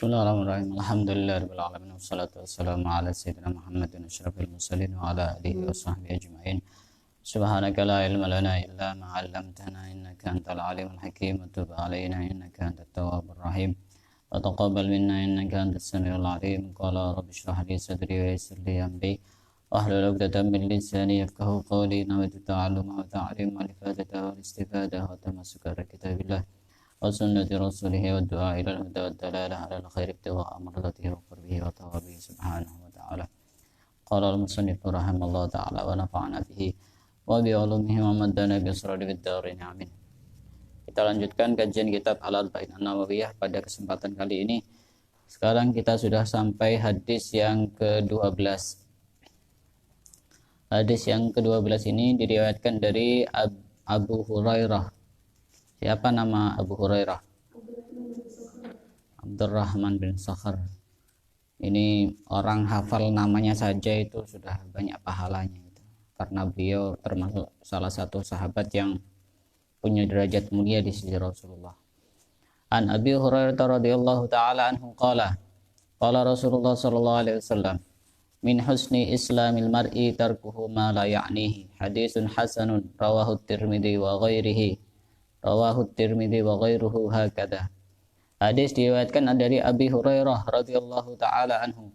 Bismillahirrahmanirrahim. Alhamdulillahirabbil alamin wassalatu wassalamu ala sayyidina Muhammadin asyrafil mursalin wa ala alihi wa sahbihi ajma'in. Subhanaka la ilma lana illa ma 'allamtana innaka antal alimul hakim wa tub 'alaina innaka antat tawwabur rahim. Wa taqabbal minna innaka antas samiul alim. Qala rabbi shrah li sadri wa yassir li amri wahlul 'uqdatam min lisani yafqahu qawli. Nawaitu ta'alluma wa ta'lim wa ifadata wa istifadah wa tamassuka bi kitabillah وسنة رسوله والدعاء إلى الهدى والدلالة على الخير ابتغاء مرضاته وقربه وثوابه سبحانه وتعالى. قال المصنف رحمه الله تعالى ونفعنا به وبعلومه ومدنا بأسرار الدارين آمين. Kita lanjutkan kajian kitab Al-Arba'in An-Nawawiyah pada kesempatan kali ini. Sekarang kita sudah sampai hadis yang ke-12. Hadis yang ke-12 ini diriwayatkan dari Abu Hurairah. Siapa nama Abu Hurairah? Abdurrahman bin Sakhar. Ini orang hafal namanya saja itu sudah banyak pahalanya itu. Karena beliau termasuk salah satu sahabat yang punya derajat mulia di sisi Rasulullah. An Abi Hurairah radhiyallahu taala anhu qala Rasulullah sallallahu alaihi wasallam min husni islamil mar'i tarkuhu ma la ya'nihi. Hadisun hasanun rawahu Tirmidzi wa ghairihi. Rawahu Tirmidzi wa ghairuhu hakadha. Hadis diriwayatkan dari Abi Hurairah radhiyallahu taala anhu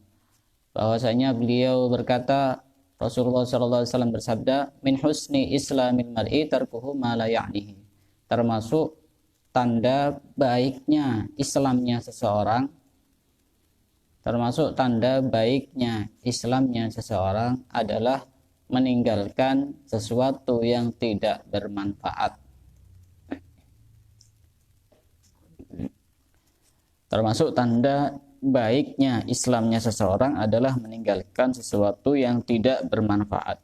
bahwasanya beliau berkata, Rasulullah sallallahu alaihi wasallam bersabda, min husni islamil mar'i tarkuhu ma la ya'nihi. Termasuk tanda baiknya Islamnya seseorang, adalah meninggalkan sesuatu yang tidak bermanfaat. Termasuk tanda baiknya Islamnya seseorang adalah meninggalkan sesuatu yang tidak bermanfaat.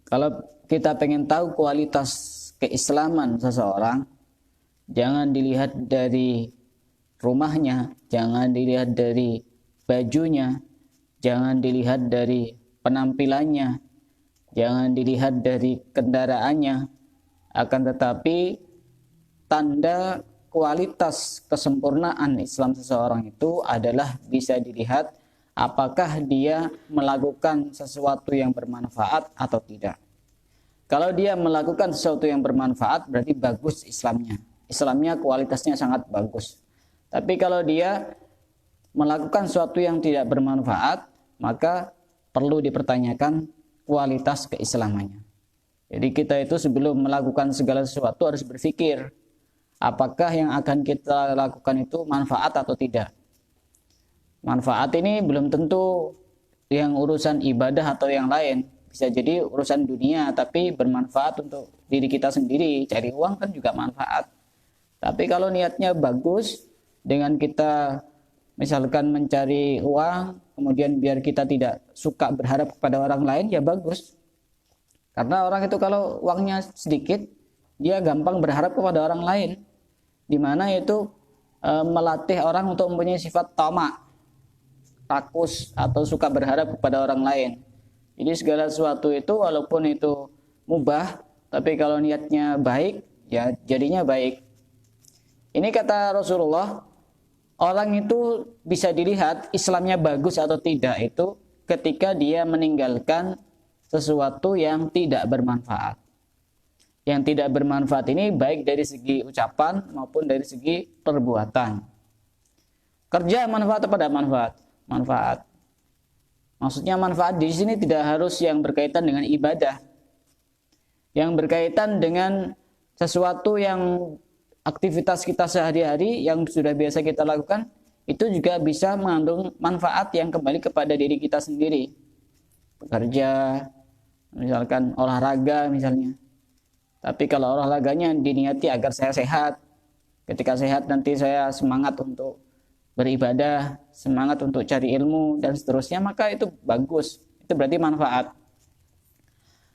Kalau kita pengen tahu kualitas keislaman seseorang, jangan dilihat dari rumahnya, jangan dilihat dari bajunya, jangan dilihat dari penampilannya, jangan dilihat dari kendaraannya, akan tetapi tanda kualitas kesempurnaan Islam seseorang itu adalah bisa dilihat apakah dia melakukan sesuatu yang bermanfaat atau tidak. Kalau dia melakukan sesuatu yang bermanfaat berarti bagus Islamnya. Islamnya kualitasnya sangat bagus. Tapi kalau dia melakukan sesuatu yang tidak bermanfaat, maka perlu dipertanyakan kualitas keislamannya. Jadi kita itu sebelum melakukan segala sesuatu harus berpikir, apakah yang akan kita lakukan itu manfaat atau tidak. Manfaat ini belum tentu yang urusan ibadah atau yang lain. Bisa jadi urusan dunia tapi bermanfaat untuk diri kita sendiri. Cari uang kan juga manfaat. Tapi kalau niatnya bagus, dengan kita misalkan mencari uang, kemudian biar kita tidak suka berharap kepada orang lain, ya bagus. Karena orang itu kalau uangnya sedikit, dia gampang berharap kepada orang lain, di mana itu melatih orang untuk mempunyai sifat tamak, rakus atau suka berharap kepada orang lain. Jadi segala sesuatu itu walaupun itu mubah, tapi kalau niatnya baik, ya jadinya baik. Ini kata Rasulullah, orang itu bisa dilihat Islamnya bagus atau tidak itu ketika dia meninggalkan sesuatu yang tidak bermanfaat. Yang tidak bermanfaat ini baik dari segi ucapan maupun dari segi perbuatan. Kerja manfaat pada manfaat. Maksudnya manfaat di sini tidak harus yang berkaitan dengan ibadah. Yang berkaitan dengan sesuatu yang aktivitas kita sehari-hari yang sudah biasa kita lakukan, itu juga bisa mengandung manfaat yang kembali kepada diri kita sendiri. Bekerja, misalkan olahraga misalnya. Tapi kalau olahraganya diniati agar saya sehat, ketika sehat nanti saya semangat untuk beribadah, semangat untuk cari ilmu dan seterusnya, maka itu bagus. Itu berarti manfaat.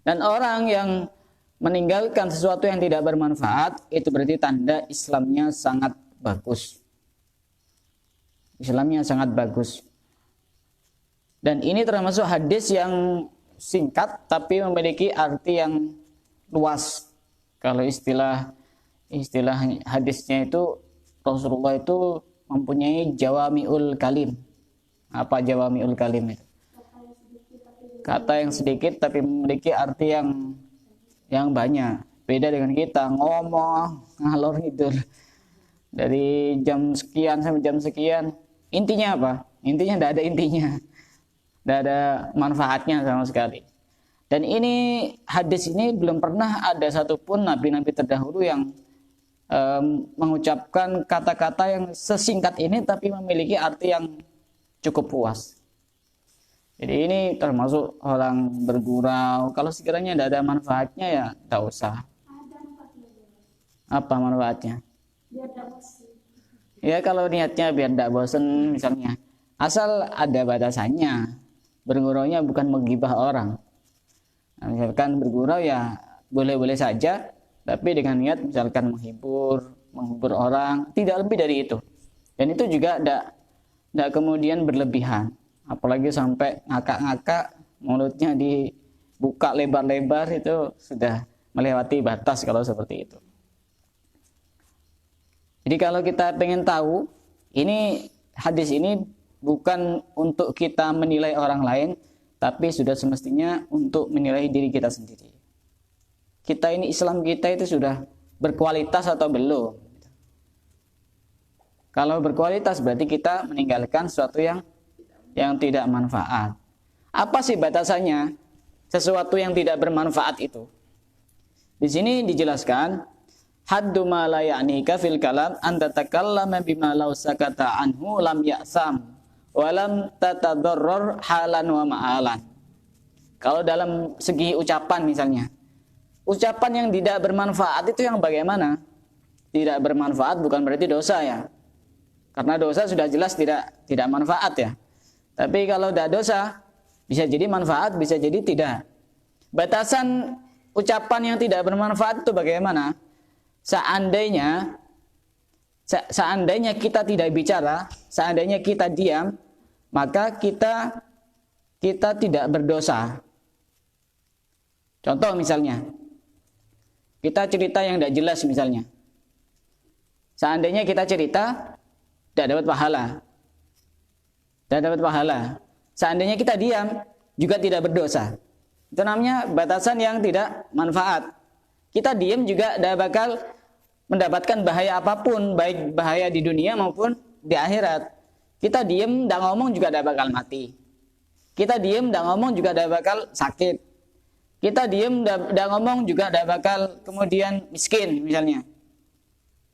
Dan orang yang meninggalkan sesuatu yang tidak bermanfaat, itu berarti tanda Islamnya sangat bagus. Islamnya sangat bagus. Dan ini termasuk hadis yang singkat tapi memiliki arti yang luas. Kalau istilah hadisnya itu, Rasulullah itu mempunyai jawami'ul kalim. Apa jawami'ul kalim itu? Kata yang sedikit tapi memiliki arti yang banyak. Beda dengan kita ngomong ngalor ngidul dari jam sekian sampai jam sekian. Intinya apa? Intinya tidak ada intinya, tidak ada manfaatnya sama sekali. Dan ini hadis ini belum pernah ada satupun nabi-nabi terdahulu yang mengucapkan kata-kata yang sesingkat ini tapi memiliki arti yang cukup puas. Jadi ini termasuk orang bergurau. Kalau sekiranya tidak ada manfaatnya ya tidak usah. Apa manfaatnya? Ya kalau niatnya biar tidak bosan misalnya. Asal ada batasannya. Berguraunya bukan menggibah orang. Nah, misalkan bergurau ya boleh-boleh saja. Tapi dengan niat misalkan menghibur orang. Tidak lebih dari itu. Dan itu juga tidak kemudian berlebihan. Apalagi sampai ngakak-ngakak, mulutnya dibuka lebar-lebar, itu sudah melewati batas kalau seperti itu. Jadi kalau kita pengen tahu, ini hadis ini bukan untuk kita menilai orang lain, tapi sudah semestinya untuk menilai diri kita sendiri. Kita ini, Islam kita itu sudah berkualitas atau belum? Kalau berkualitas berarti kita meninggalkan sesuatu yang tidak manfaat. Apa sih batasannya sesuatu yang tidak bermanfaat itu? Di sini dijelaskan, haddu ma la ya'nika fil kalam an tatakallama bima law sakata anhu lam ya'sam wa lam tatadarrar halan wa ma'alan. Kalau dalam segi ucapan misalnya, ucapan yang tidak bermanfaat itu yang bagaimana? Tidak bermanfaat bukan berarti dosa ya. Karena dosa sudah jelas tidak manfaat ya. Tapi kalau tidak dosa, bisa jadi manfaat, bisa jadi tidak. Batasan ucapan yang tidak bermanfaat itu bagaimana? Seandainya kita tidak bicara, seandainya kita diam, maka kita tidak berdosa. Contoh misalnya, kita cerita yang tidak jelas misalnya. Seandainya kita cerita, tidak dapat pahala. Tidak dapat pahala. Seandainya kita diam, juga tidak berdosa. Itu namanya batasan yang tidak manfaat. Kita diam juga tidak bakal mendapatkan bahaya apapun, baik bahaya di dunia maupun di akhirat. Kita diam, tidak ngomong juga tidak bakal mati. Kita diam, tidak ngomong juga tidak bakal sakit. Kita diam, tidak ngomong juga tidak bakal kemudian miskin misalnya.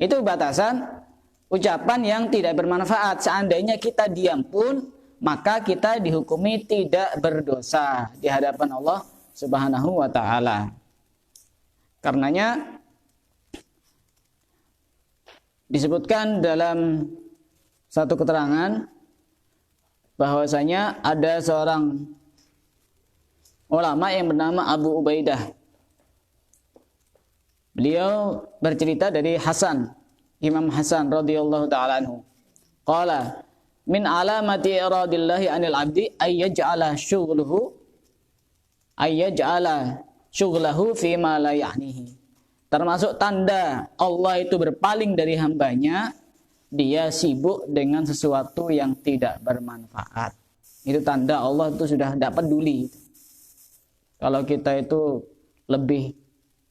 Itu batasan ucapan yang tidak bermanfaat. Seandainya kita diam pun, maka kita dihukumi tidak berdosa di hadapan Allah Subhanahu wa ta'ala. Karenanya disebutkan dalam satu keterangan bahwasanya ada seorang ulama yang bernama Abu Ubaidah. Beliau bercerita dari Imam Hasan radhiyallahu ta'ala anhu. Qala min alamati iradillahi anil abdi ayyaj'ala syughlahu fi ma la ya'nihi. Termasuk tanda Allah itu berpaling dari hambanya, dia sibuk dengan sesuatu yang tidak bermanfaat. Itu tanda Allah itu sudah tidak peduli. Kalau kita itu lebih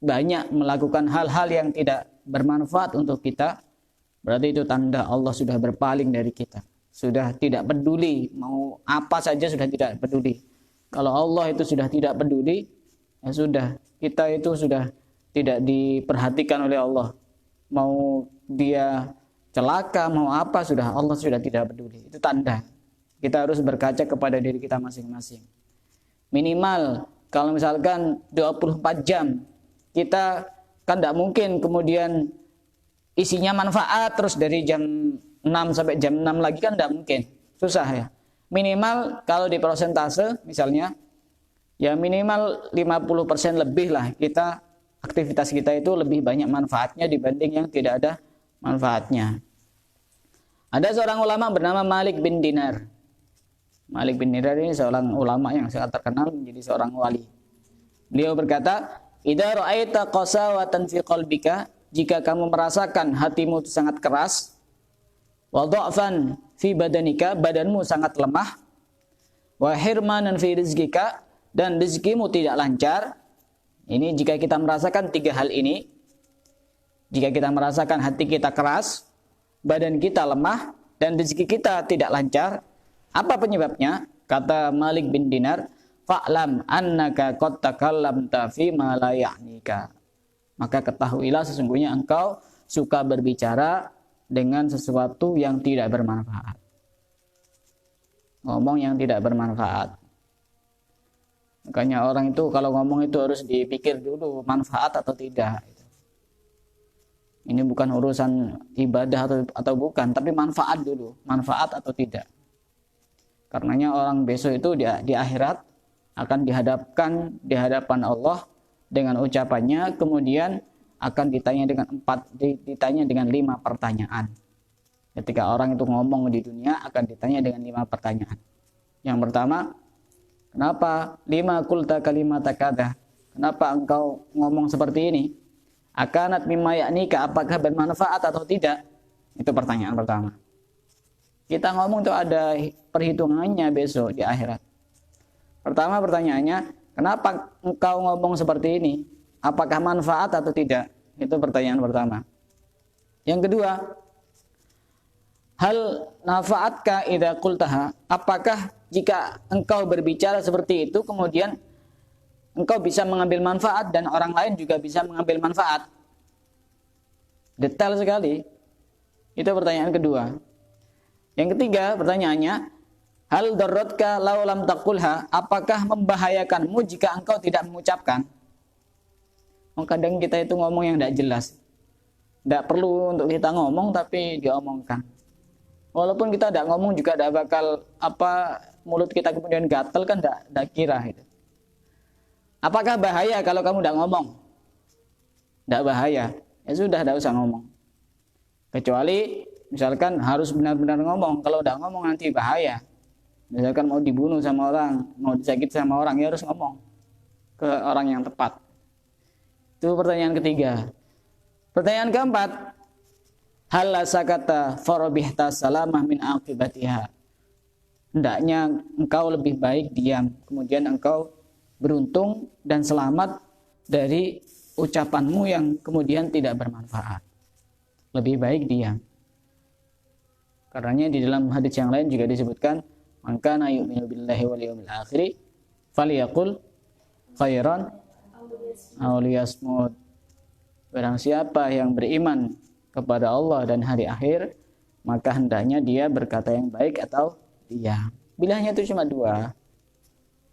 banyak melakukan hal-hal yang tidak bermanfaat untuk kita, berarti itu tanda Allah sudah berpaling dari kita. Sudah tidak peduli, mau apa saja sudah tidak peduli. Kalau Allah itu sudah tidak peduli, ya sudah, kita itu sudah tidak diperhatikan oleh Allah. Mau dia celaka, mau apa, Allah sudah tidak peduli. Itu tanda. Kita harus berkaca kepada diri kita masing-masing. Minimal, kalau misalkan 24 jam, kita kan tidak mungkin kemudian isinya manfaat terus dari jam 6 sampai jam 6 lagi kan tidak mungkin. Susah ya. Minimal kalau di persentase misalnya, ya minimal 50% lebih lah aktivitas kita itu lebih banyak manfaatnya dibanding yang tidak ada manfaatnya. Ada seorang ulama bernama Malik bin Dinar. Malik bin Dinar ini seorang ulama yang sangat terkenal menjadi seorang wali. Beliau berkata, idza ra'aita qasawatan fi qalbika, jika kamu merasakan hatimu itu sangat keras, wa dha'fan fi badanika, badanmu sangat lemah, wa hirmanan fi rizqika, dan rezekimu tidak lancar. Ini jika kita merasakan tiga hal ini, jika kita merasakan hati kita keras, badan kita lemah, dan rezeki kita tidak lancar, apa penyebabnya? Kata Malik bin Dinar, fa'lam annaka qad takallamta fi ma la ya'nika. Maka ketahuilah sesungguhnya engkau suka berbicara dengan sesuatu yang tidak bermanfaat. Ngomong yang tidak bermanfaat. Makanya orang itu kalau ngomong itu harus dipikir dulu manfaat atau tidak. Ini bukan urusan ibadah atau bukan, tapi manfaat dulu, manfaat atau tidak. Karenanya orang besok itu di akhirat akan dihadapkan di hadapan Allah dengan ucapannya, kemudian akan ditanya dengan 5 pertanyaan. Ketika orang itu ngomong di dunia akan ditanya dengan 5 pertanyaan. Yang pertama, kenapa lima qulta kalimata kadza? Kenapa engkau ngomong seperti ini? Akanat mimma ya'nika, apakah bermanfaat atau tidak? Itu pertanyaan pertama. Kita ngomong itu ada perhitungannya besok di akhirat. Pertama pertanyaannya, kenapa engkau ngomong seperti ini? Apakah manfaat atau tidak? Itu pertanyaan pertama. Yang kedua, hal nafa'atka idza qultaha? Apakah jika engkau berbicara seperti itu kemudian engkau bisa mengambil manfaat dan orang lain juga bisa mengambil manfaat? Detail sekali. Itu pertanyaan kedua. Yang ketiga, pertanyaannya, hal darratka law lam taqulha? Apakah membahayakanmu jika engkau tidak mengucapkan? Kadang kita itu ngomong yang tidak jelas. Tidak perlu untuk kita ngomong tapi diomongkan. Walaupun kita tidak ngomong juga tidak bakal mulut kita kemudian gatal, kan tidak kira itu. Apakah bahaya kalau kamu tidak ngomong? Tidak bahaya. Ya sudah, tidak usah ngomong. Kecuali misalkan harus benar-benar ngomong. Kalau tidak ngomong nanti bahaya. Misalkan mau dibunuh sama orang, mau disakiti sama orang, ya harus ngomong ke orang yang tepat. Itu pertanyaan ketiga. Pertanyaan keempat, hal sakata farabihta salamah min aqibatiha? Hendaknya engkau lebih baik diam, kemudian engkau beruntung dan selamat dari ucapanmu yang kemudian tidak bermanfaat. Lebih baik diam. Karenanya di dalam hadis yang lain juga disebutkan, man kana yu'minu billahi wal yawmil akhir falyaqul khairan aw liyasmut. Barang siapa yang beriman kepada Allah dan hari akhir, maka hendaknya dia berkata yang baik atau diam. Pilihannya itu cuma 2.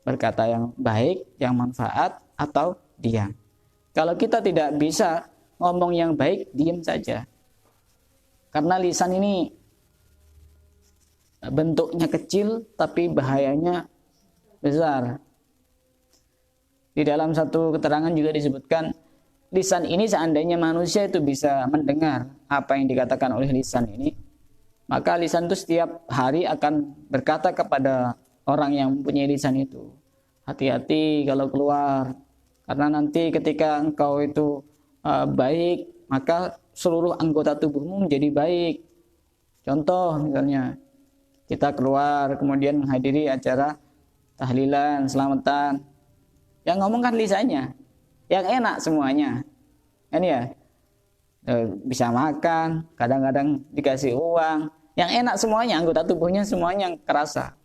Berkata yang baik, yang manfaat, atau diam. Kalau kita tidak bisa ngomong yang baik, diam saja. Karena lisan ini bentuknya kecil tapi bahayanya besar. Di dalam satu keterangan juga disebutkan, lisan ini seandainya manusia itu bisa mendengar apa yang dikatakan oleh lisan ini, maka lisan itu setiap hari akan berkata kepada orang yang mempunyai lisan itu, hati-hati kalau keluar, karena nanti ketika engkau itu baik, maka seluruh anggota tubuhmu menjadi baik. Contoh misalnya, kita keluar kemudian menghadiri acara tahlilan, selamatan, yang ngomong kan lisannya, yang enak semuanya, kan ya, bisa makan, kadang-kadang dikasih uang, yang enak semuanya, anggota tubuhnya semuanya yang kerasa.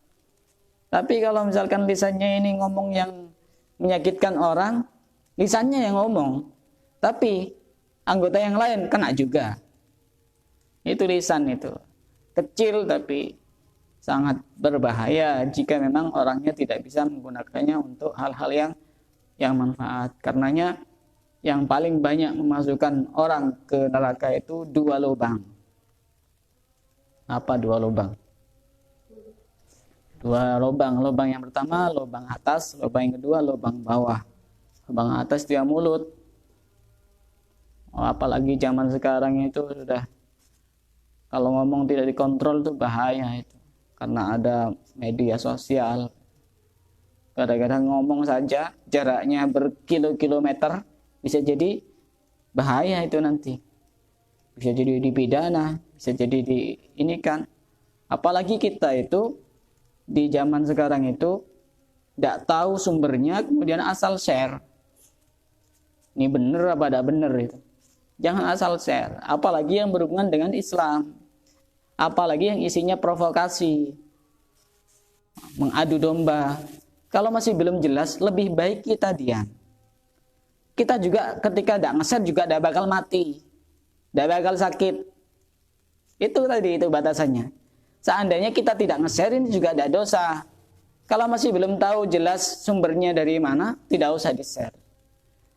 Tapi kalau misalkan lisannya ini ngomong yang menyakitkan orang, lisannya yang ngomong, tapi anggota yang lain kena juga. Itu lisan itu kecil tapi sangat berbahaya jika memang orangnya tidak bisa menggunakannya untuk hal-hal yang manfaat. Karenanya yang paling banyak memasukkan orang ke neraka itu 2 lubang. Apa 2 lubang? 2 lubang. Lubang yang pertama lubang atas, lubang yang kedua lubang bawah. Lubang atas dia mulut. Apalagi zaman sekarang itu sudah, kalau ngomong tidak dikontrol itu bahaya itu. Karena ada media sosial. Kadang-kadang ngomong saja jaraknya berkilo-kilometer, bisa jadi bahaya itu nanti. bisa jadi dipidana, bisa jadi di ini kan. Apalagi kita itu di zaman sekarang itu tidak tahu sumbernya, kemudian asal share. Ini benar apa tidak benar itu. Jangan asal share. Apalagi yang berhubungan dengan Islam. Apalagi yang isinya provokasi, mengadu domba. Kalau masih belum jelas, lebih baik kita diam. Kita juga ketika tidak nge-share juga tidak bakal mati. Tidak bakal sakit. Itu tadi, itu batasannya. Seandainya kita tidak nge-share, ini juga tidak dosa. Kalau masih belum tahu jelas sumbernya dari mana, tidak usah di-share.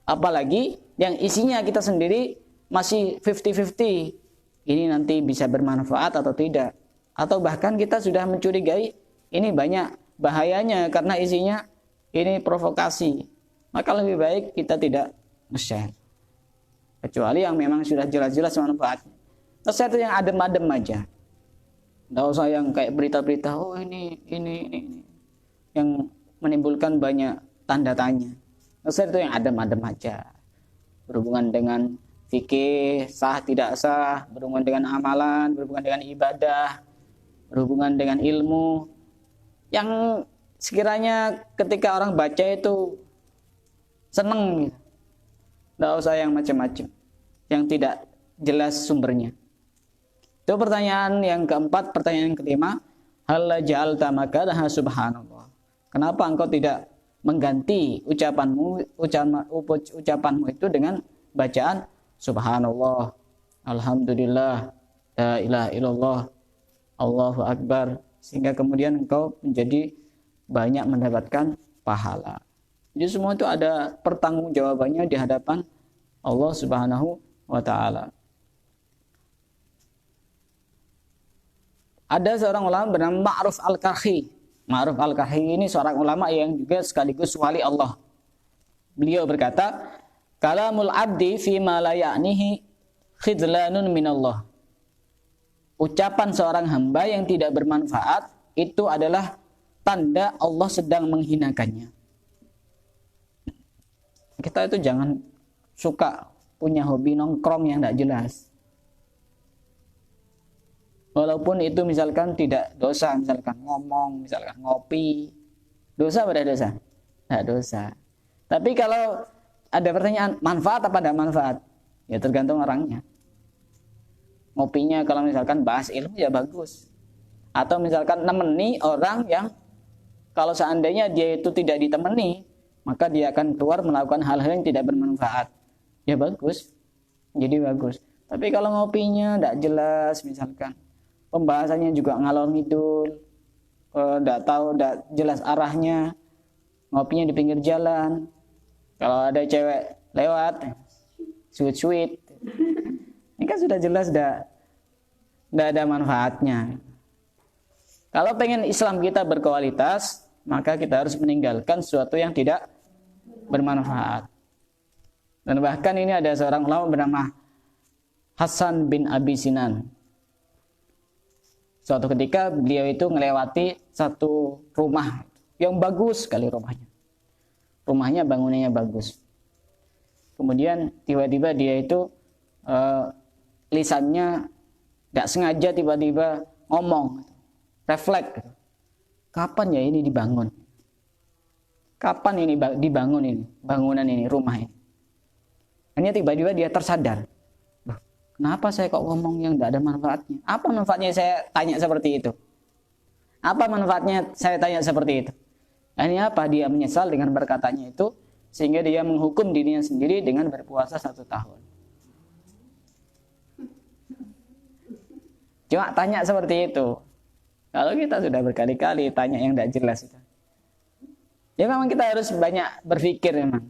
Apalagi yang isinya kita sendiri masih 50-50. Ini nanti bisa bermanfaat atau tidak. Atau bahkan kita sudah mencurigai, ini banyak bahayanya karena isinya ini provokasi. Maka lebih baik kita tidak nge-share. Kecuali yang memang sudah jelas-jelas manfaatnya. Nge-share itu yang adem-adem aja. Tidak usah yang kayak berita-berita, oh ini. Yang menimbulkan banyak tanda tanya. Nge-share itu yang adem-adem aja. Berhubungan dengan fikih, sah tidak sah, berhubungan dengan amalan, berhubungan dengan ibadah, berhubungan dengan ilmu. Yang sekiranya ketika orang baca itu seneng gitu. Tidak usah yang macam-macam, yang tidak jelas sumbernya. Itu pertanyaan yang keempat. Pertanyaan yang kelima, hal ja'alta makanaha subhanallah. Kenapa engkau tidak mengganti ucapanmu itu dengan bacaan subhanallah, alhamdulillah, la ilaha illallah, Allahu akbar, sehingga kemudian engkau menjadi banyak mendapatkan pahala. Jadi semua itu ada pertanggungjawabannya di hadapan Allah Subhanahu wa taala. Ada seorang ulama bernama Ma'ruf Al-Karhi. Ma'ruf Al-Karhi ini seorang ulama yang juga sekaligus wali Allah. Beliau berkata, kalamul abdi fima la ya'nihi khidlanun minallah. Ucapan seorang hamba yang tidak bermanfaat itu adalah tanda Allah sedang menghinakannya. Kita itu jangan suka punya hobi nongkrong yang tidak jelas. Walaupun itu misalkan tidak dosa, misalkan ngomong, misalkan ngopi. Dosa pada dosa? Tidak dosa. Tapi kalau ada pertanyaan, manfaat apa tidak manfaat? Ya tergantung orangnya. Ngopinya kalau misalkan bahas ilmu ya bagus. Atau misalkan nemeni orang yang kalau seandainya dia itu tidak ditemani, maka dia akan keluar melakukan hal-hal yang tidak bermanfaat. Ya bagus. Jadi bagus. Tapi kalau ngopinya tidak jelas misalkan, pembahasannya juga ngalor ngidul, tidak tahu, tidak jelas arahnya, ngopinya di pinggir jalan, kalau ada cewek lewat, sweet, ini kan sudah jelas tidak ada manfaatnya. Kalau pengen Islam kita berkualitas, maka kita harus meninggalkan sesuatu yang tidak bermanfaat. Dan bahkan ini ada seorang ulama bernama Hasan bin Abi Sinan. Suatu ketika beliau itu melewati satu rumah yang bagus sekali rumahnya. Rumahnya bangunannya bagus. Kemudian tiba-tiba dia itu lisannya tidak sengaja tiba-tiba ngomong, refleks. Kapan ya ini dibangun? Kapan ini dibangun ini bangunan ini, rumah ini? Hanya tiba-tiba dia tersadar. Kenapa saya kok ngomong yang tidak ada manfaatnya? Apa manfaatnya saya tanya seperti itu? Apa manfaatnya saya tanya seperti itu? Ini apa? Dia menyesal dengan berkatanya itu, sehingga dia menghukum dirinya sendiri dengan berpuasa 1 tahun. Cuma tanya seperti itu. Kalau kita sudah berkali-kali tanya yang tidak jelas itu, ya memang kita harus banyak berpikir memang.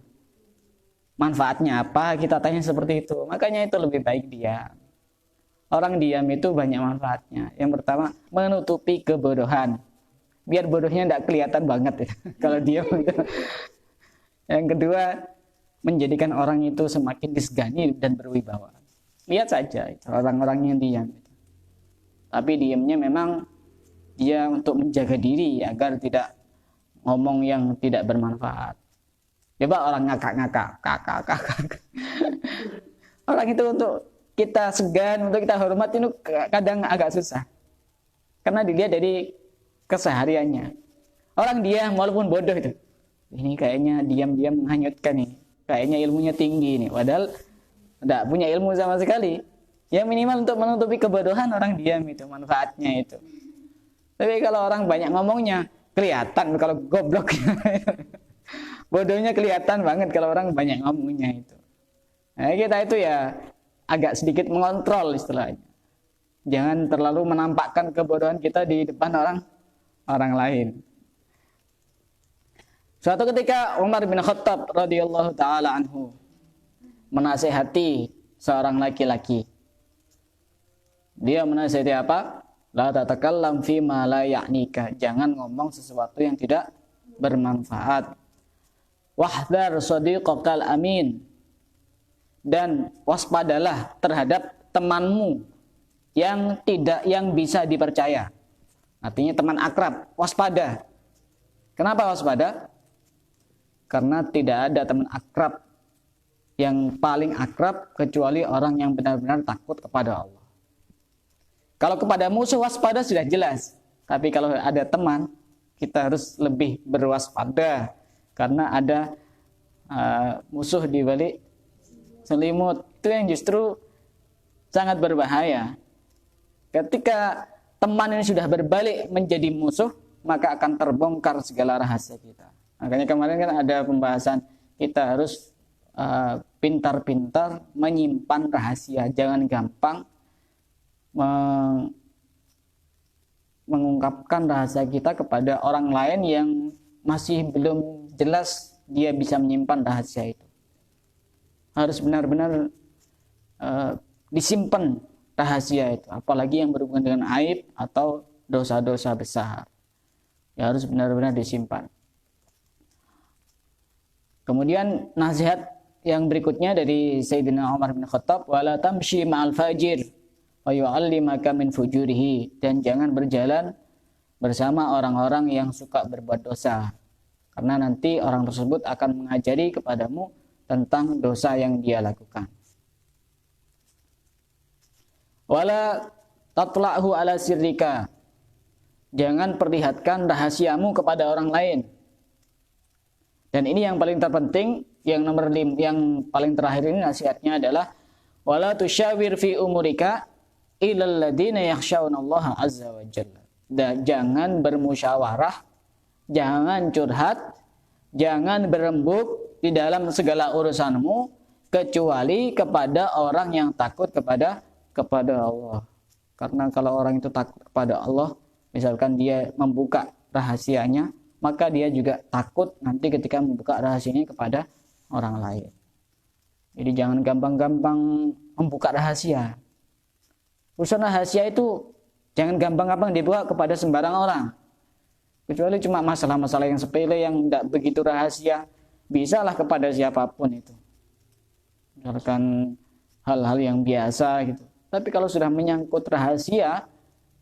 Manfaatnya apa? Kita tanya seperti itu. Makanya itu lebih baik diam. Orang diam itu banyak manfaatnya. Yang pertama, menutupi kebodohan. Biar bodohnya tidak kelihatan banget ya, kalau diam itu. Yang kedua, menjadikan orang itu semakin disegani dan berwibawa. Lihat saja itu, orang-orang yang diam. Tapi diamnya memang dia untuk menjaga diri agar tidak ngomong yang tidak bermanfaat. Coba orang ngakak-ngakak, kakak. Orang itu untuk kita segan, untuk kita hormat itu kadang agak susah. Karena dilihat dari kesehariannya. Orang diam walaupun bodoh itu. Ini kayaknya diam-diam menghanyutkan ini. Kayaknya ilmunya tinggi ini. Padahal tidak punya ilmu sama sekali. Ya minimal untuk menutupi kebodohan orang diam itu manfaatnya itu. Tapi kalau orang banyak ngomongnya kelihatan kalau goblok. Bodohnya kelihatan banget kalau orang banyak ngomongnya itu. Nah, kita itu ya agak sedikit mengontrol istilahnya. Jangan terlalu menampakkan kebodohan kita di depan orang lain. Suatu ketika Umar bin Khattab radhiyallahu taala anhu menasihati seorang laki-laki. Dia menasihati apa? La tatakallam fi ma la ya'nika. Jangan ngomong sesuatu yang tidak bermanfaat. Wahdhar shadiqakal amin. Dan waspadalah terhadap temanmu yang bisa dipercaya. Artinya teman akrab, waspada. Kenapa waspada? Karena tidak ada teman akrab yang paling akrab kecuali orang yang benar-benar takut kepada Allah. Kalau kepada musuh waspada sudah jelas, tapi kalau ada teman, kita harus lebih berwaspada karena ada musuh di balik selimut. Itu yang justru sangat berbahaya. Ketika teman ini sudah berbalik menjadi musuh, maka akan terbongkar segala rahasia kita. Makanya kemarin kan ada pembahasan kita harus pintar-pintar menyimpan rahasia, jangan gampang mengungkapkan rahasia kita kepada orang lain yang masih belum jelas dia bisa menyimpan rahasia itu. Harus benar-benar disimpan rahasia itu, apalagi yang berhubungan dengan aib atau dosa-dosa besar. Ya harus benar-benar disimpan. Kemudian nasihat yang berikutnya dari Sayyidina Umar bin Khattab, wala tamshi ma'al fajir wa yu'allimaka min fujurihi, dan jangan berjalan bersama orang-orang yang suka berbuat dosa, karena nanti orang tersebut akan mengajari kepadamu tentang dosa yang dia lakukan. Wala tatla'hu ala sirrika, jangan perlihatkan rahasiamu kepada orang lain. Dan ini yang paling terpenting, yang nomor 5, yang paling terakhir ini nasihatnya adalah wala tusyawir fi umurika ilal ladzina yakhshawnallaha azza wa jalla. Jangan bermusyawarah, jangan curhat, jangan berembuk di dalam segala urusanmu kecuali kepada orang yang takut kepada Allah. Karena kalau orang itu takut kepada Allah, misalkan dia membuka rahasianya, maka dia juga takut nanti ketika membuka rahasianya kepada orang lain. Jadi jangan gampang-gampang membuka rahasia. Urusan rahasia itu jangan gampang-gampang dibuka kepada sembarang orang. Kecuali cuma masalah-masalah yang sepele yang tidak begitu rahasia, bisalah kepada siapapun itu. Misalkan hal-hal yang biasa gitu. Tapi kalau sudah menyangkut rahasia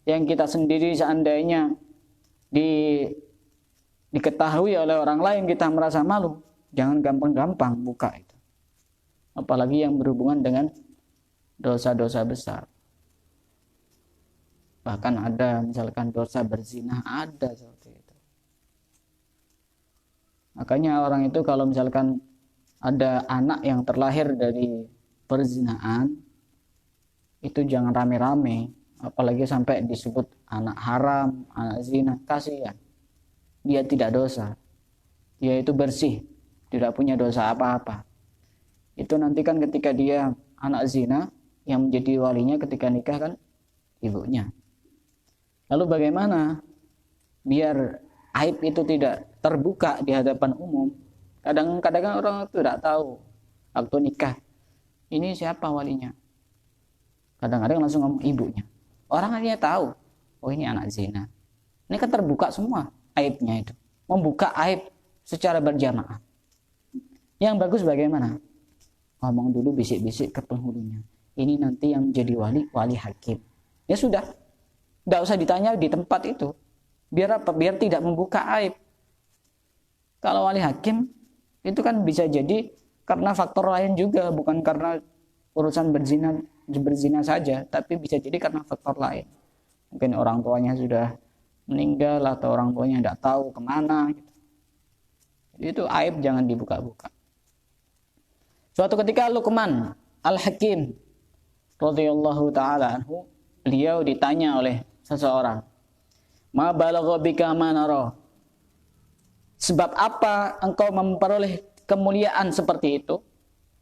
yang kita sendiri seandainya diketahui oleh orang lain, kita merasa malu, jangan gampang-gampang buka itu. Apalagi yang berhubungan dengan dosa-dosa besar. Bahkan ada misalkan dosa berzina, ada seperti itu. Makanya orang itu kalau misalkan ada anak yang terlahir dari perzinaan, itu jangan rame-rame, apalagi sampai disebut anak haram, anak zina, kasihan. Dia tidak dosa, dia itu bersih, tidak punya dosa apa-apa. Itu nanti kan ketika dia anak zina, yang menjadi walinya ketika nikah kan ibunya. Lalu bagaimana biar aib itu tidak terbuka di hadapan umum? Kadang-kadang orang itu tidak tahu waktu nikah ini siapa walinya. Kadang-kadang langsung ngomong ibunya. Orang akhirnya tahu, oh ini anak zina. Ini kan terbuka semua aibnya itu. Membuka aib secara berjamaah. Yang bagus bagaimana? Ngomong dulu bisik-bisik ke penghulunya. Ini nanti yang menjadi wali hakim. Ya sudah. Tidak usah ditanya di tempat itu. Biar apa? Biar tidak membuka aib. Kalau wali hakim itu kan bisa jadi karena faktor lain juga, bukan karena urusan berzina berzina saja, tapi bisa jadi karena faktor lain. Mungkin orang tuanya sudah meninggal atau orang tuanya tidak tahu kemana. Jadi itu aib jangan dibuka-buka. Suatu ketika Luqman Al-Hakim radhiyallahu taala anhu, beliau ditanya oleh seseorang, "Ma balagha bika ma nara?" Sebab apa engkau memperoleh kemuliaan seperti itu?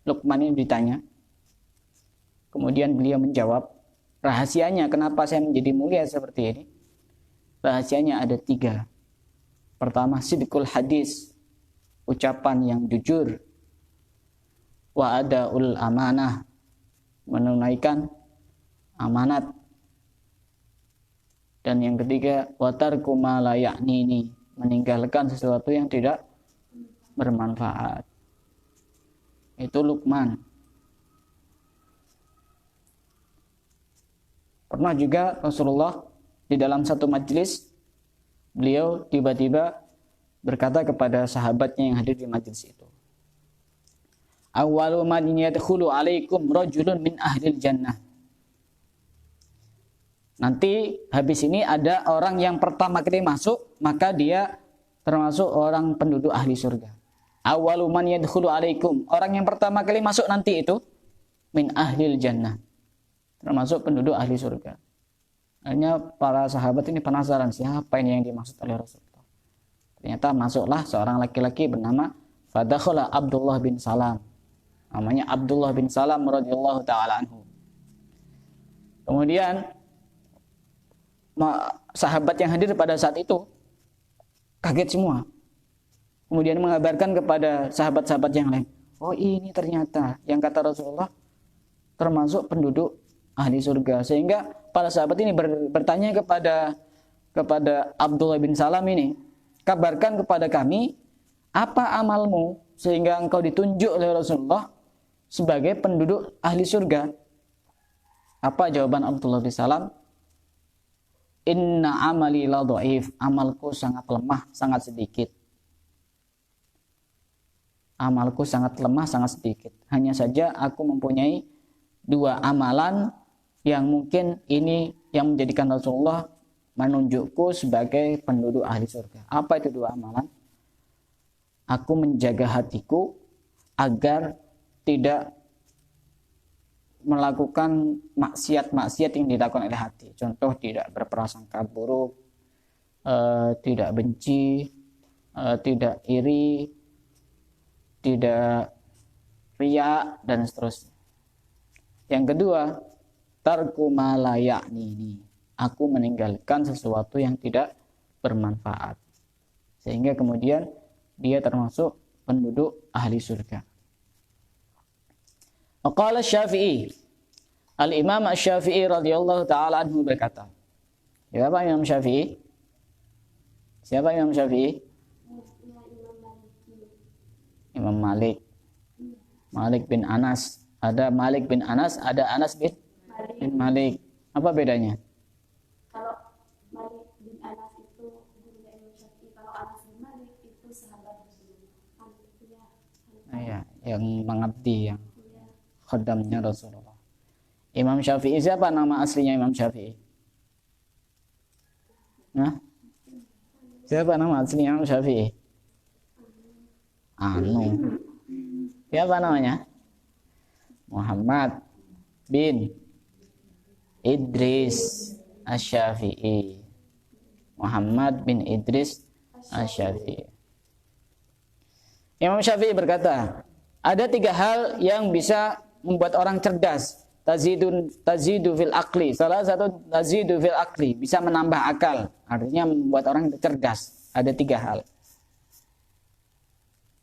Luqman ini ditanya. Kemudian beliau menjawab, rahasianya kenapa saya menjadi mulia seperti ini? Rahasianya ada 3. Pertama, sidqul hadis, ucapan yang jujur. Wa adaul amanah, menunaikan amanat. Dan yang ketiga, wa tarku ma la ya'nini, meninggalkan sesuatu yang tidak bermanfaat. Itu Luqman. Pernah juga Rasulullah di dalam satu majelis, beliau tiba-tiba berkata kepada sahabatnya yang hadir di majelis itu, "Awwalu man yadkhulu alaikum rajulun min ahlil jannah." Nanti habis ini ada orang yang pertama kali masuk, maka dia termasuk orang penduduk ahli surga. Awwalu man yadkhulu alaikum, orang yang pertama kali masuk nanti itu min ahlil jannah, termasuk penduduk ahli surga. Hanya para sahabat ini penasaran, siapa ini yang dimaksud oleh Rasulullah. Ternyata masuklah seorang laki-laki bernama Fadakhala Abdullah bin Salam. Namanya Abdullah bin Salam radhiyallahu taala anhu. Kemudian sahabat yang hadir pada saat itu kaget semua. Kemudian mengabarkan kepada sahabat-sahabat yang lain, oh ini ternyata yang kata Rasulullah termasuk penduduk ahli surga. Sehingga para sahabat ini bertanya kepada Abdullah bin Salam ini, kabarkan kepada kami apa amalmu sehingga engkau ditunjuk oleh Rasulullah sebagai penduduk ahli surga. Apa jawaban Abdullah bin Salam? Inna amali la dhaif, amalku sangat lemah, sangat sedikit. Amalku sangat lemah, sangat sedikit. Hanya saja aku mempunyai 2 amalan yang mungkin ini yang menjadikan Rasulullah menunjukku sebagai penduduk ahli surga. Apa itu 2 amalan? Aku menjaga hatiku agar tidak melakukan maksiat-maksiat yang dilakukan oleh hati. Contoh, tidak berprasangka buruk, tidak benci, tidak iri, tidak riya, dan seterusnya. Yang kedua, tarku ma la ya'nini, aku meninggalkan sesuatu yang tidak bermanfaat. Sehingga kemudian dia termasuk penduduk ahli surga. Qala Syafi'i, Al-Imam Asy-Syafi'i radhiyallahu taala anhu berkata. Siapa Imam Syafi'i? Siapa Imam Syafi'i? Imam Malik. Malik bin Anas. Ada Malik bin Anas, ada Anas bin Malik. Apa bedanya? Kalau Malik bin Anas itu gurunya Imam Syafi'i, kalau Anas bin Malik itu sahabat Rasulullah. Iya, yang mengabdi, yang khodamnya Rasulullah. Imam Syafi'i, siapa nama aslinya Imam Syafi'i? Nah, siapa nama aslinya Imam Syafi'i? Anu. Siapa namanya? Muhammad bin Idris Asy-Syafi'i. Muhammad bin Idris Asy-Syafi'i. Imam Syafi'i berkata, ada 3 hal yang bisa membuat orang cerdas. Tazidu fil akli. Salah satu tazidu fil akli, bisa menambah akal. Artinya membuat orang cerdas. Ada 3 hal.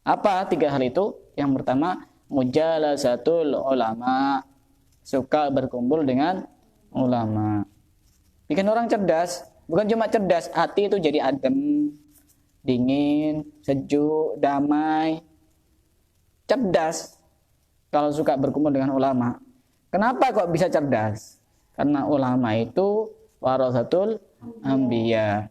Apa 3 hal itu? Yang pertama, mujalasatul ulama, suka berkumpul dengan ulama. Bikin orang cerdas. Bukan cuma cerdas, hati itu jadi adem, dingin, sejuk, damai, cerdas. Kalau suka berkumpul dengan ulama. Kenapa kok bisa cerdas? Karena ulama itu warasatul anbiya.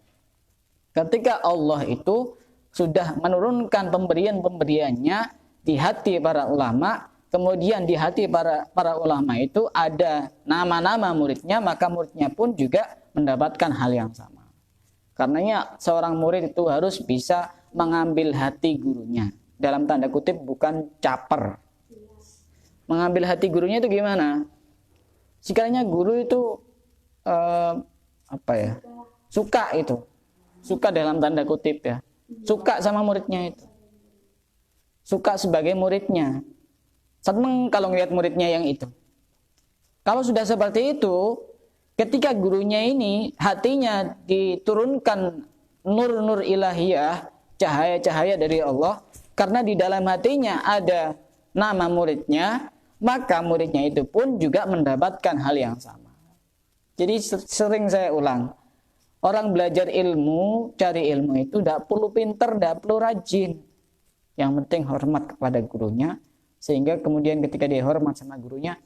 Ketika Allah itu sudah menurunkan pemberian-pemberiannya di hati para ulama, kemudian di hati para ulama itu ada nama-nama muridnya, maka muridnya pun juga mendapatkan hal yang sama. Karenanya seorang murid itu harus bisa mengambil hati gurunya. Dalam tanda kutip, bukan caper. Mengambil hati gurunya itu gimana? Sekiranya guru itu suka itu. Suka dalam tanda kutip ya. Suka sama muridnya itu. Suka sebagai muridnya. Senang kalau ngelihat muridnya yang itu. Kalau sudah seperti itu, ketika gurunya ini hatinya diturunkan nur-nur ilahiyah, cahaya-cahaya dari Allah, karena di dalam hatinya ada nama muridnya, maka muridnya itu pun juga mendapatkan hal yang sama. Jadi sering saya ulang, orang belajar ilmu, cari ilmu itu tidak perlu pinter, tidak perlu rajin. Yang penting hormat kepada gurunya, sehingga kemudian ketika dia hormat sama gurunya,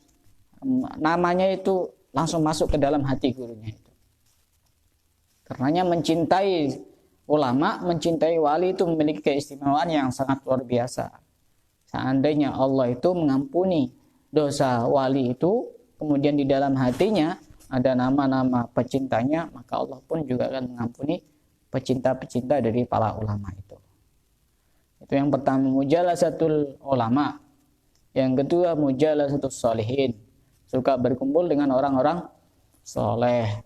namanya itu langsung masuk ke dalam hati gurunya itu. Karenanya mencintai ulama, mencintai wali itu memiliki keistimewaan yang sangat luar biasa. Seandainya Allah itu mengampuni dosa wali itu, kemudian di dalam hatinya ada nama-nama pecintanya, maka Allah pun juga akan mengampuni pecinta-pecinta dari para ulama itu. Itu yang pertama, mujalasatul ulama. Yang kedua, mujalasatus sholihin. Suka berkumpul dengan orang-orang soleh.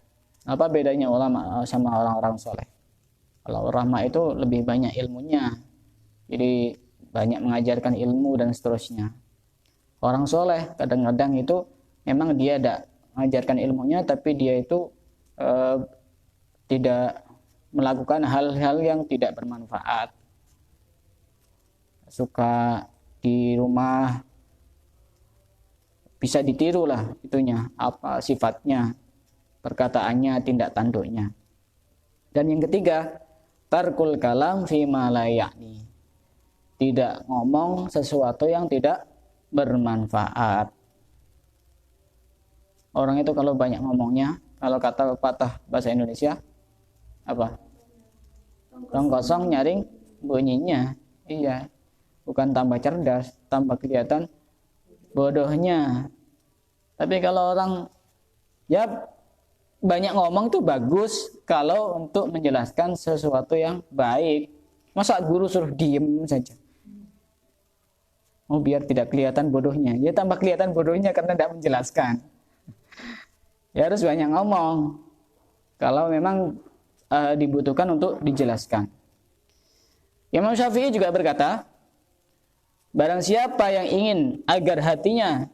Apa bedanya ulama sama orang-orang soleh? Kalau ulama itu lebih banyak ilmunya, jadi banyak mengajarkan ilmu dan seterusnya. Orang soleh kadang-kadang itu memang dia tidak mengajarkan ilmunya, tapi dia itu tidak melakukan hal-hal yang tidak bermanfaat. Suka di rumah, bisa ditiru lah itunya, apa sifatnya, perkataannya, tindak tanduknya. Dan yang ketiga, tarkul kalam fima la ya'ni. Tidak ngomong sesuatu yang tidak bermanfaat. Orang itu kalau banyak ngomongnya, kalau kata pepatah bahasa Indonesia, apa? Tong kosong nyaring bunyinya. Iya. Bukan tambah cerdas, tambah kelihatan bodohnya. Tapi kalau orang ya banyak ngomong tuh bagus kalau untuk menjelaskan sesuatu yang baik. Masa guru suruh diem saja? Oh, biar tidak kelihatan bodohnya. Ya tambah kelihatan bodohnya karena tidak menjelaskan. Ya harus banyak ngomong kalau memang dibutuhkan untuk dijelaskan. Imam Syafi'i juga berkata, barang siapa yang ingin agar hatinya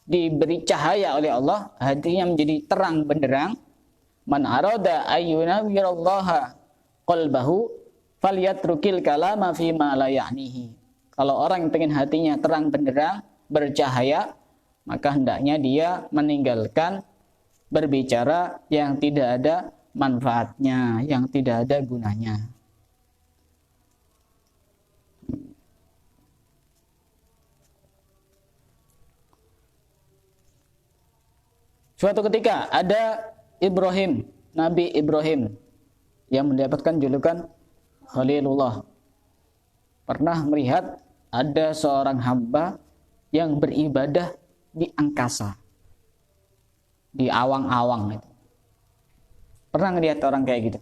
diberi cahaya oleh Allah, hatinya menjadi terang benderang, man arada ayyunawwirallaha qalbahu falyatrukil kalama fi ma la ya'nihi. Kalau orang yang ingin hatinya terang benderang, bercahaya, maka hendaknya dia meninggalkan berbicara yang tidak ada manfaatnya, yang tidak ada gunanya. Suatu ketika ada Ibrahim, Nabi Ibrahim yang mendapatkan julukan Khalilullah. Pernah melihat ada seorang hamba yang beribadah di angkasa, di awang-awang itu. Pernah ngelihat orang kayak gitu?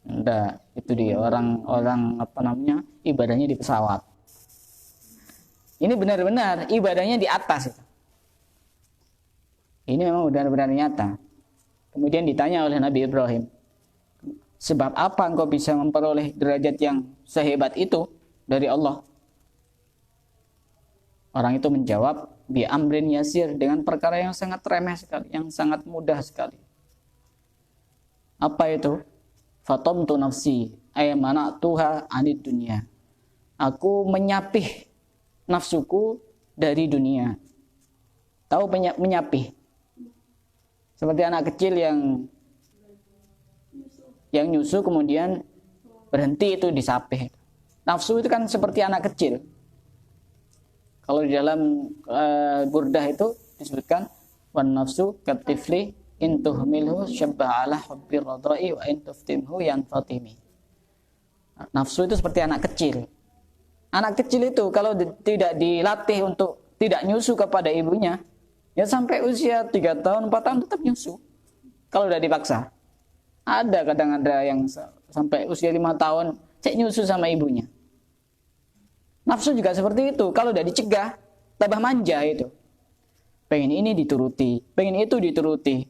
Enggak, itu dia orang ibadahnya di pesawat. Ini benar-benar ibadahnya di atas itu. Ini memang benar-benar nyata. Kemudian ditanya oleh Nabi Ibrahim, sebab apa engkau bisa memperoleh derajat yang sehebat itu dari Allah? Orang itu menjawab, bi amrin yasir, dengan perkara yang sangat remeh sekali, yang sangat mudah sekali. Apa itu? Fatamtu nafsi ay mana'tuha anid dunya. Aku menyapih nafsuku dari dunia. Tahu menyapih? Seperti anak kecil yang nyusu kemudian berhenti, itu disapih. Nafsu itu kan seperti anak kecil. Kalau di dalam burdah itu disebutkan wan nafsu katifli in tuhmilhu syabba ala hubbir radai wa in tuftimhu yanfatimi. Nafsu itu seperti anak kecil. Anak kecil itu kalau tidak dilatih untuk tidak nyusu kepada ibunya, ya sampai usia 3 tahun, 4 tahun tetap nyusu. Kalau udah dipaksa. Ada kadang ada yang sampai usia 5 tahun cek nyusu sama ibunya. Nafsu juga seperti itu. Kalau udah dicegah, tambah manja itu. Pengen ini dituruti, pengen itu dituruti.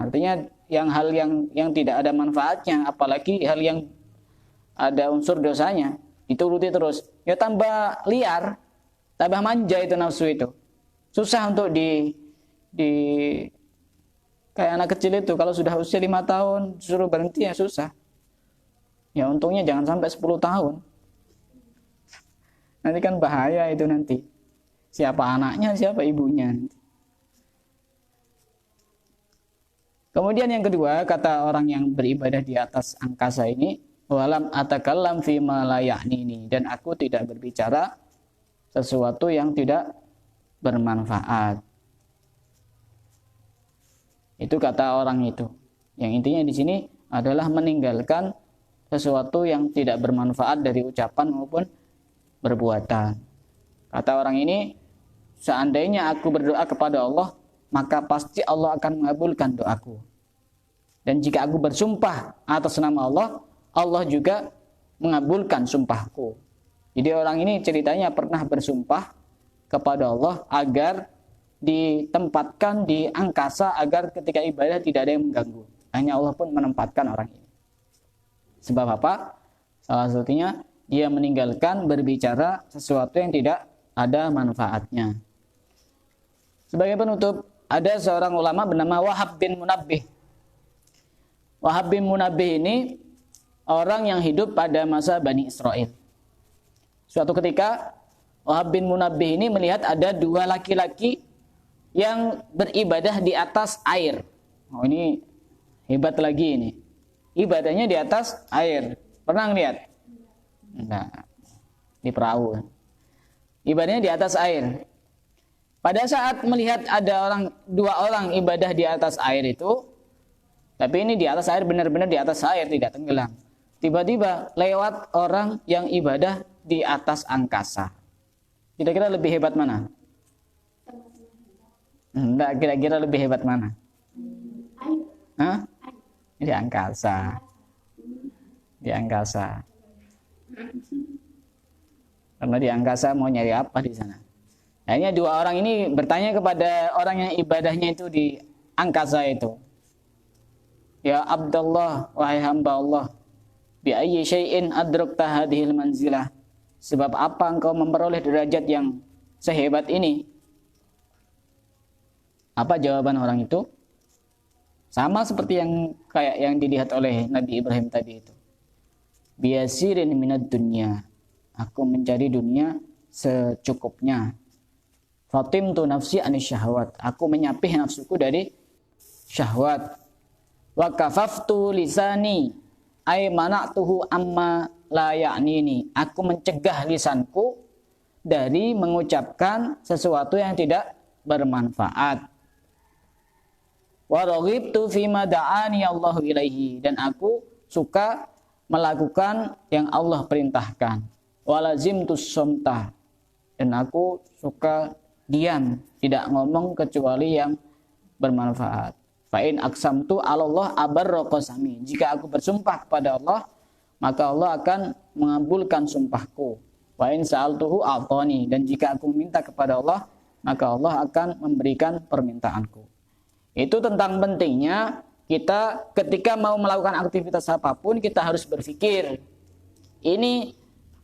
Artinya hal yang tidak ada manfaatnya, apalagi hal yang ada unsur dosanya, dituruti terus. Ya tambah liar, tambah manja itu nafsu itu. Susah untuk kayak anak kecil itu kalau sudah usia 5 tahun suruh berhenti ya susah. Ya untungnya jangan sampai 10 tahun. Nanti kan bahaya itu nanti. Siapa anaknya, siapa ibunya. Kemudian yang kedua, kata orang yang beribadah di atas angkasa ini, walam atakallam fima la ya'nini, dan aku tidak berbicara sesuatu yang tidak bermanfaat. Itu kata orang itu. Yang intinya di sini adalah meninggalkan sesuatu yang tidak bermanfaat dari ucapan maupun perbuatan. Kata orang ini, seandainya aku berdoa kepada Allah, maka pasti Allah akan mengabulkan doaku. Dan jika aku bersumpah atas nama Allah, Allah juga mengabulkan sumpahku. Jadi orang ini ceritanya pernah bersumpah kepada Allah agar ditempatkan di angkasa agar ketika ibadah tidak ada yang mengganggu. Hanya Allah pun menempatkan orang ini. Sebab apa? Salah satunya dia meninggalkan berbicara sesuatu yang tidak ada manfaatnya. Sebagai penutup, ada seorang ulama bernama Wahab bin Munabbih. Wahab bin Munabbih ini orang yang hidup pada masa Bani Israel. Suatu ketika Wahab bin Munabbih ini melihat ada 2 laki-laki yang beribadah di atas air. Oh, ini hebat lagi ini. Ibadahnya di atas air. Pernah lihat? Enggak. Di perahu. Ibadahnya di atas air. Pada saat melihat ada 2 orang ibadah di atas air itu, tapi ini di atas air, benar-benar di atas air, tidak tenggelam. Tiba-tiba lewat orang yang ibadah di atas angkasa. Kira-kira lebih hebat mana? Enggak, kira-kira lebih hebat mana? Hah? Di angkasa. Di angkasa. Karena di angkasa mau nyari apa di sana? Akhirnya 2 orang ini bertanya kepada orang yang ibadahnya itu di angkasa itu. Ya Abdullah, wahai hamba Allah, bi ayyi syai'in adrakta hadhil manzilah. Sebab apa engkau memperoleh derajat yang sehebat ini? Apa jawaban orang itu? Sama seperti yang dilihat oleh Nabi Ibrahim tadi itu. Biyasirin minad dunya. Aku mencari dunia secukupnya. Fatimtu nafsi anis syahwat. Aku menyapih nafsuku dari syahwat. Wa kafaftu lisani ay mana'tuhu amma la ya'nini. Aku mencegah lisanku dari mengucapkan sesuatu yang tidak bermanfaat. Wa raghibtu fima da'ani Allahu ilaihi, dan aku suka melakukan yang Allah perintahkan. Wa lazimtu sumta, dan aku suka diam, tidak ngomong kecuali yang bermanfaat. Fa in aqsamtu 'ala Allah abarra qasami. Jika aku bersumpah kepada Allah, maka Allah akan mengabulkan sumpahku. Wa in sa'altuhu a'tani, dan jika aku minta kepada Allah, maka Allah akan memberikan permintaanku. Itu tentang pentingnya kita ketika mau melakukan aktivitas apapun, kita harus berpikir ini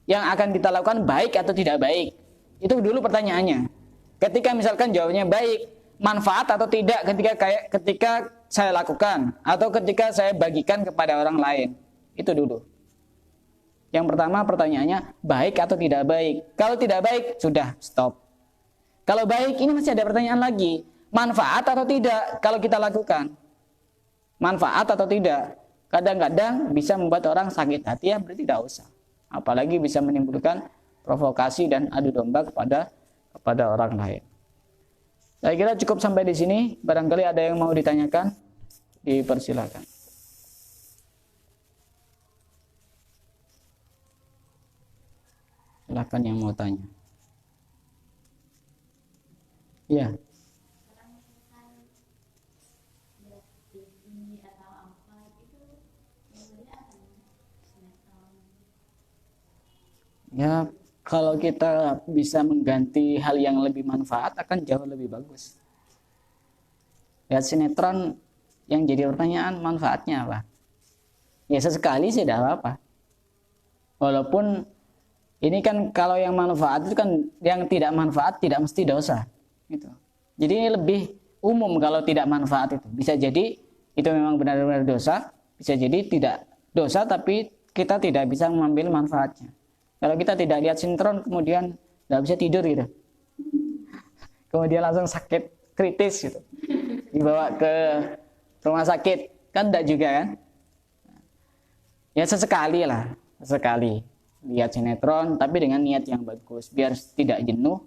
yang akan kita lakukan baik atau tidak baik. Itu dulu pertanyaannya. Ketika misalkan jawabannya baik, manfaat atau tidak ketika saya lakukan atau ketika saya bagikan kepada orang lain. Itu dulu. Yang pertama pertanyaannya baik atau tidak baik. Kalau tidak baik, sudah stop. Kalau baik, ini masih ada pertanyaan lagi. Manfaat atau tidak kalau kita lakukan? Manfaat atau tidak? Kadang-kadang bisa membuat orang sakit hati, ya berarti tidak usah. Apalagi bisa menimbulkan provokasi dan adu domba kepada orang lain. Saya kira cukup sampai di sini. Barangkali ada yang mau ditanyakan, dipersilakan. Silakan yang mau tanya. Ya. Ya, kalau kita bisa mengganti hal yang lebih manfaat akan jauh lebih bagus. Lihat sinetron yang jadi pertanyaan manfaatnya apa? Ya sesekali sih tidak apa-apa. Walaupun ini kan kalau yang manfaat itu kan yang tidak manfaat tidak mesti dosa. Gitu. Jadi ini lebih umum kalau tidak manfaat itu. Bisa jadi itu memang benar-benar dosa, bisa jadi tidak dosa tapi kita tidak bisa mengambil manfaatnya. Kalau kita tidak lihat sinetron kemudian tidak bisa tidur gitu. Kemudian langsung sakit kritis gitu. Dibawa ke rumah sakit kan tidak juga kan? Ya sesekali lah, sesekali lihat sinetron tapi dengan niat yang bagus biar tidak jenuh,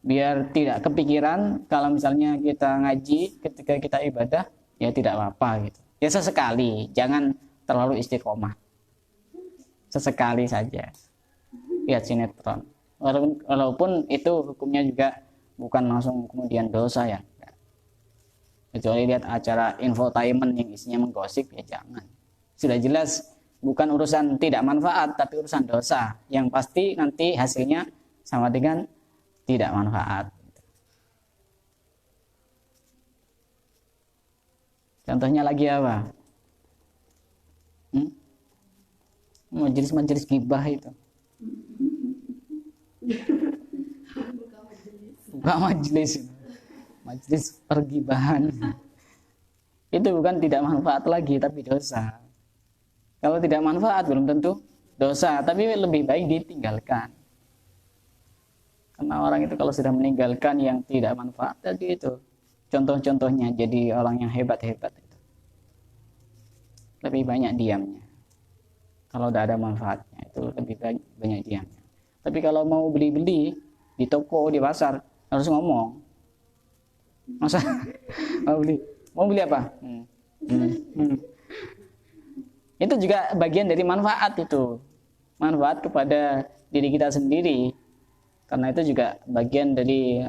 biar tidak kepikiran kalau misalnya kita ngaji ketika kita ibadah ya tidak apa-apa gitu. Ya sesekali, jangan terlalu istiqomah. Sesekali saja lihat sinetron. Walaupun itu hukumnya juga bukan langsung kemudian dosa ya. Kecuali lihat acara infotainment yang isinya menggosip ya jangan. Sudah jelas bukan urusan tidak manfaat tapi urusan dosa yang pasti nanti hasilnya sama dengan tidak manfaat. Contohnya lagi apa? Majelis-majelis gibah itu. Buka majelis. Majelis pergibahan. Itu bukan tidak manfaat lagi tapi dosa. Kalau tidak manfaat belum tentu dosa, tapi lebih baik ditinggalkan. Karena orang itu kalau sudah meninggalkan yang tidak manfaat tadi itu contoh-contohnya jadi orang yang hebat-hebat itu. Lebih banyak diamnya. Kalau tidak ada manfaatnya itu lebih banyak diamnya. Tapi kalau mau beli-beli di toko, di pasar harus ngomong. Masa mau beli apa? Itu juga bagian dari manfaat itu. Manfaat kepada diri kita sendiri. Karena itu juga bagian dari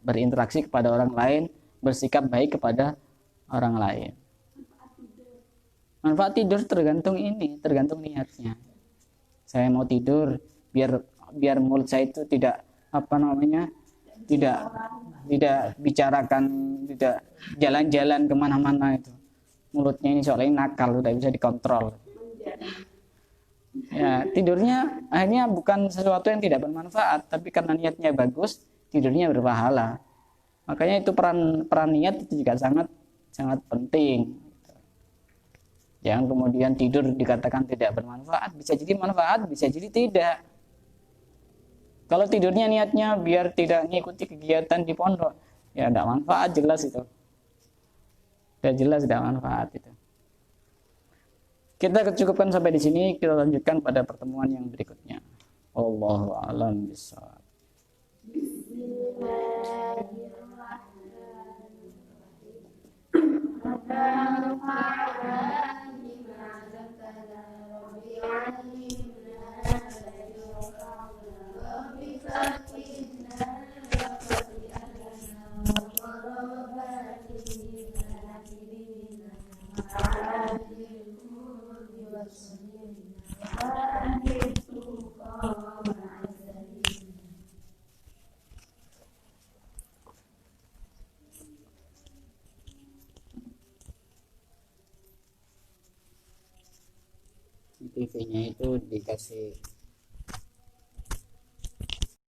berinteraksi kepada orang lain, bersikap baik kepada orang lain. Manfaat tidur tergantung niatnya. Saya mau tidur biar mulut saya itu tidak tidak bicarakan, tidak jalan-jalan kemana-mana itu. Mulutnya ini soalnya nakal, udah bisa dikontrol. Ya, tidurnya akhirnya bukan sesuatu yang tidak bermanfaat, tapi karena niatnya bagus, tidurnya berpahala. Makanya itu peran niat itu juga sangat penting. Jangan kemudian tidur dikatakan tidak bermanfaat, bisa jadi manfaat, bisa jadi tidak. Kalau tidurnya niatnya biar tidak mengikuti kegiatan di pondok, ya tidak manfaat jelas itu. Sudah jelas tidak manfaat itu. Kita cukupkan sampai di sini, kita lanjutkan pada pertemuan yang berikutnya. Wallahu a'lam bishawab. TV-nya itu dikasih